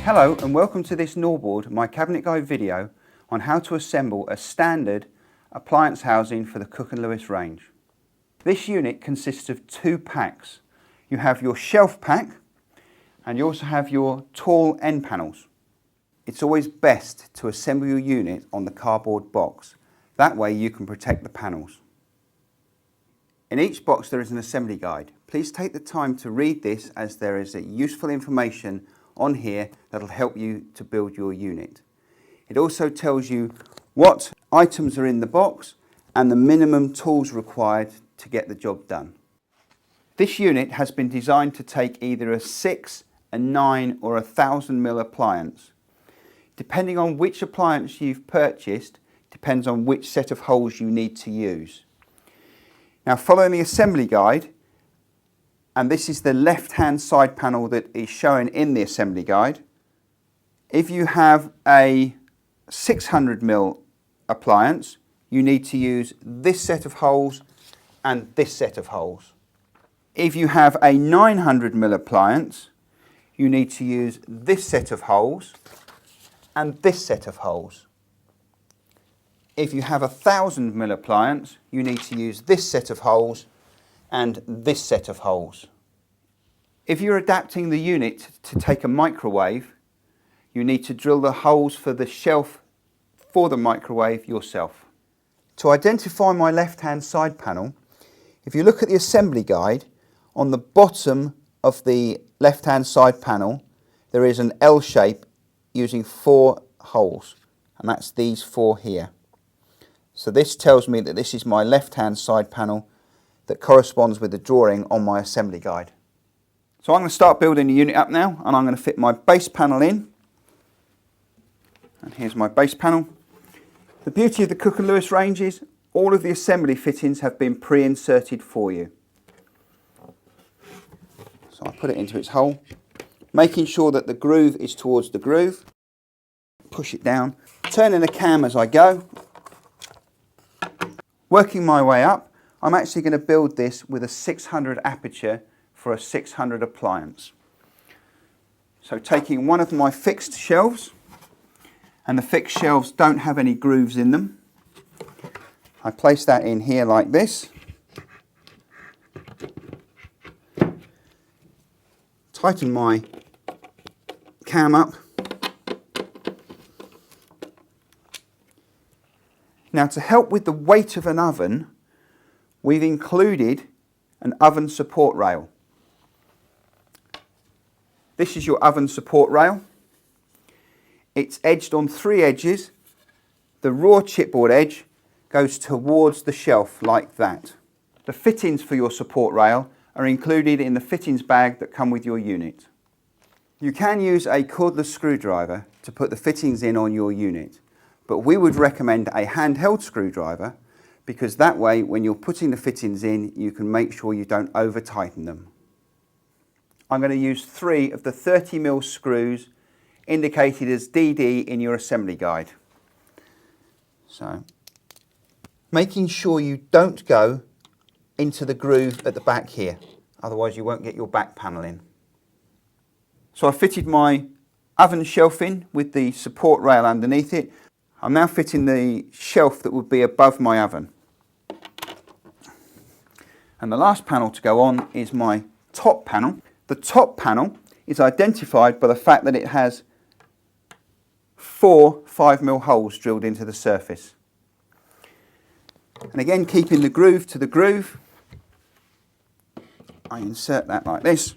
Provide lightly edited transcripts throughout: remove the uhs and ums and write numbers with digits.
Hello and welcome to this Norbord My Cabinet Guide video on how to assemble a standard appliance housing for the Cooke Lewis range. This unit consists of two packs. You have your shelf pack and you also have your tall end panels. It's always best to assemble your unit on the cardboard box. That way you can protect the panels. In each box there is an assembly guide. Please take the time to read this as there is useful information on here that will help you to build your unit. It also tells you what items are in the box and the minimum tools required to get the job done. This unit has been designed to take either a 6, a 9 or a 1000mm appliance. Depending on which appliance you've purchased, depends on which set of holes you need to use. Now, following the assembly guide, and this is the left-hand side panel that is shown in the assembly guide. If you have a 600mm appliance, you need to use this set of holes and this set of holes. If you have a 900mm appliance, you need to use this set of holes and this set of holes. If you have a 1000mm appliance, you need to use this set of holes and this set of holes. If you're adapting the unit to take a microwave, you need to drill the holes for the shelf for the microwave yourself. To identify my left-hand side panel, if you look at the assembly guide, on the bottom of the left-hand side panel, there is an L shape using 4 holes, and that's these 4 here. So this tells me that this is my left-hand side panel that corresponds with the drawing on my assembly guide. So I'm going to start building the unit up now, and I'm going to fit my base panel in. And here's my base panel. The beauty of the Cooke Lewis range is all of the assembly fittings have been pre-inserted for you. So I put it into its hole, making sure that the groove is towards the groove. Push it down, turning the cam as I go. Working my way up, I'm actually going to build this with a 600 aperture for a 600 appliance. So taking one of my fixed shelves, and the fixed shelves don't have any grooves in them, I place that in here like this. Tighten my cam up. Now, to help with the weight of an oven, we've included an oven support rail. This is your oven support rail. It's edged on 3 edges. The raw chipboard edge goes towards the shelf like that. The fittings for your support rail are included in the fittings bag that come with your unit. You can use a cordless screwdriver to put the fittings in on your unit, but we would recommend a handheld screwdriver because that way when you're putting the fittings in, you can make sure you don't over tighten them. I'm going to use 3 of the 30mm screws indicated as DD in your assembly guide. So, making sure you don't go into the groove at the back here, otherwise you won't get your back panel in. So I fitted my oven shelf in with the support rail underneath it. I'm now fitting the shelf that would be above my oven. And the last panel to go on is my top panel. The top panel is identified by the fact that it has 4 5mm holes drilled into the surface. And again, keeping the groove to the groove, I insert that like this,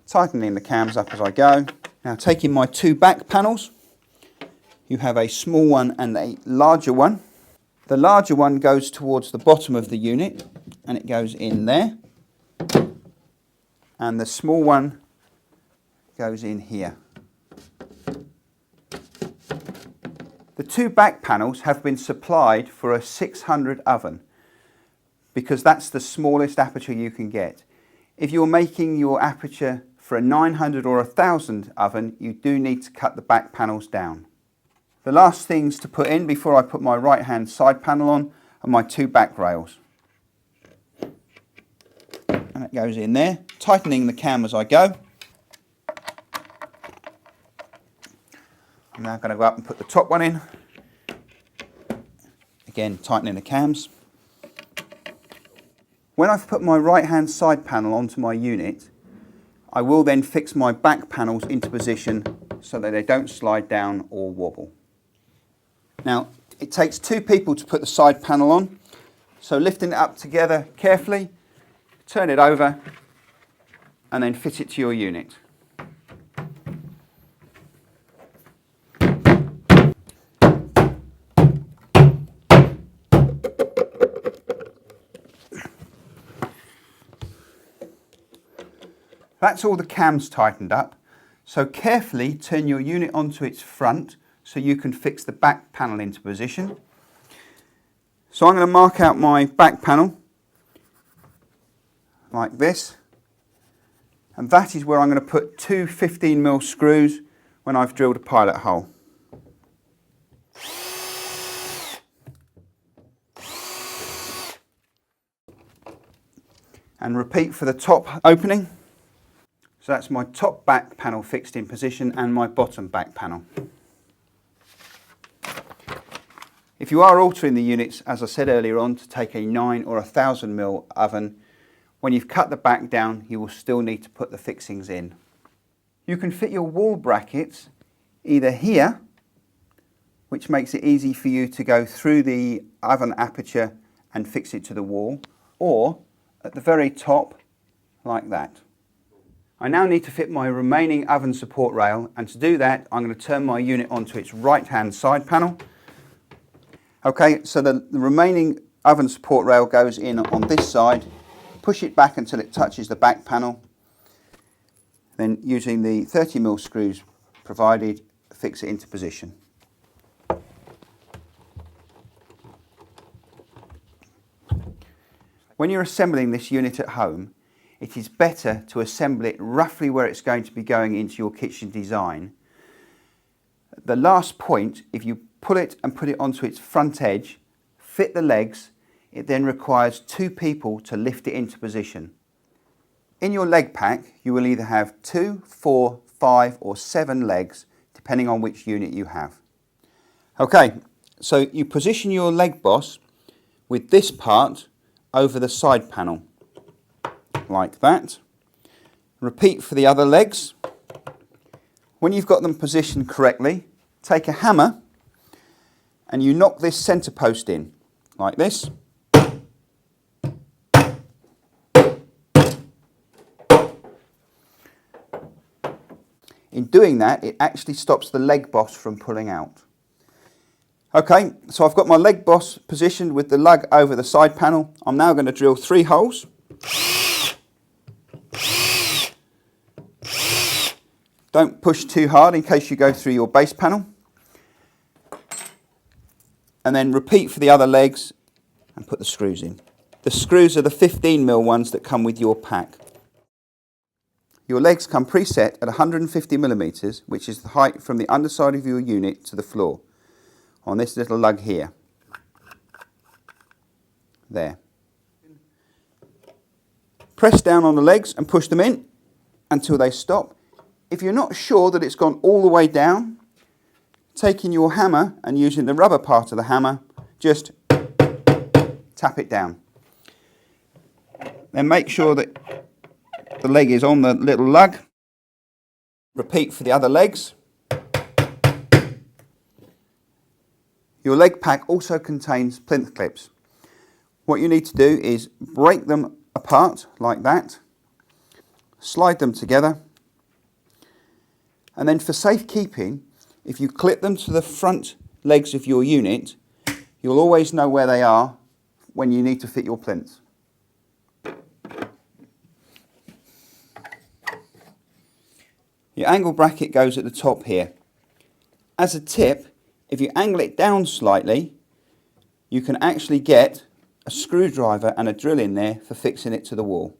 tightening the cams up as I go. Now taking my 2 back panels, you have a small one and a larger one. The larger one goes towards the bottom of the unit and it goes in there. And the small one goes in here. The 2 back panels have been supplied for a 600 oven because that's the smallest aperture you can get. If you're making your aperture for a 900 or a 1000 oven, you do need to cut the back panels down. The last things to put in before I put my right hand side panel on are my 2 back rails. And it goes in there, tightening the cam as I go. I'm now going to go up and put the top one in. Again, tightening the cams. When I've put my right hand side panel onto my unit, I will then fix my back panels into position so that they don't slide down or wobble. Now, it takes two people to put the side panel on, so lifting it up together carefully, turn it over and then fit it to your unit. That's all the cams tightened up, so carefully turn your unit onto its front so you can fix the back panel into position. So I'm going to mark out my back panel like this, and that is where I'm going to put two 15mm screws when I've drilled a pilot hole. And repeat for the top opening. So that's my top back panel fixed in position and my bottom back panel. If you are altering the units, as I said earlier on, to take a 9 or 1000mm oven, when you've cut the back down, you will still need to put the fixings in. You can fit your wall brackets either here, which makes it easy for you to go through the oven aperture and fix it to the wall, or at the very top, like that. I now need to fit my remaining oven support rail, and to do that I'm going to turn my unit onto its right hand side panel. Okay, so the remaining oven support rail goes in on this side, push it back until it touches the back panel, then using the 30mm screws provided, fix it into position. When you're assembling this unit at home, it is better to assemble it roughly where it's going to be going into your kitchen design. The last point, if you pull it and put it onto its front edge, fit the legs, it then requires two people to lift it into position. In your leg pack, you will either have 2, 4, 5 or 7 legs, depending on which unit you have. Okay, so you position your leg boss with this part over the side panel, like that. Repeat for the other legs. When you've got them positioned correctly, take a hammer and you knock this centre post in, like this. In doing that, it actually stops the leg boss from pulling out. Okay, so I've got my leg boss positioned with the lug over the side panel. I'm now going to drill 3 holes. Don't push too hard in case you go through your base panel. And then repeat for the other legs and put the screws in. The screws are the 15mm ones that come with your pack. Your legs come preset at 150mm, which is the height from the underside of your unit to the floor, on this little lug here. There. Press down on the legs and push them in until they stop. If you're not sure that it's gone all the way down, taking your hammer and using the rubber part of the hammer, just tap it down. Then make sure that the leg is on the little lug. Repeat for the other legs. Your leg pack also contains plinth clips. What you need to do is break them apart like that, slide them together, and then for safekeeping, if you clip them to the front legs of your unit, you'll always know where they are when you need to fit your plinths. Your angle bracket goes at the top here. As a tip, if you angle it down slightly, you can actually get a screwdriver and a drill in there for fixing it to the wall.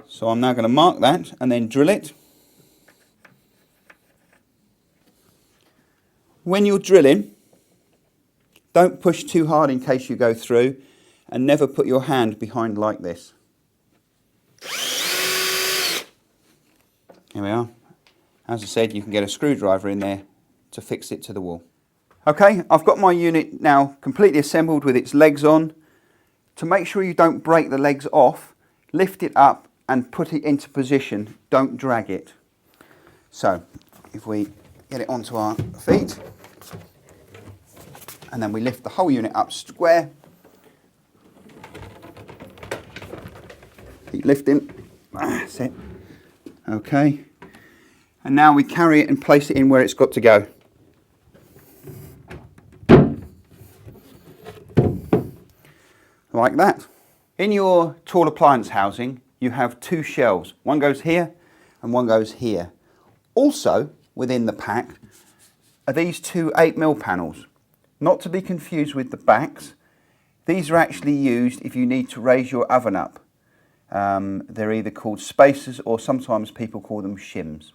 So I'm now going to mark that and then drill it. When you're drilling, don't push too hard in case you go through, and never put your hand behind like this. Here we are. As I said, you can get a screwdriver in there to fix it to the wall. Okay, I've got my unit now completely assembled with its legs on. To make sure you don't break the legs off, lift it up and put it into position. Don't drag it. So if we get it onto our feet and then we lift the whole unit up square. Keep lifting. That's it. Okay. And now we carry it and place it in where it's got to go. Like that. In your tall appliance housing, you have two shelves. One goes here and one goes here. Also, within the pack are these two 8mm panels. Not to be confused with the backs. These are actually used if you need to raise your oven up. They're either called spacers or sometimes people call them shims.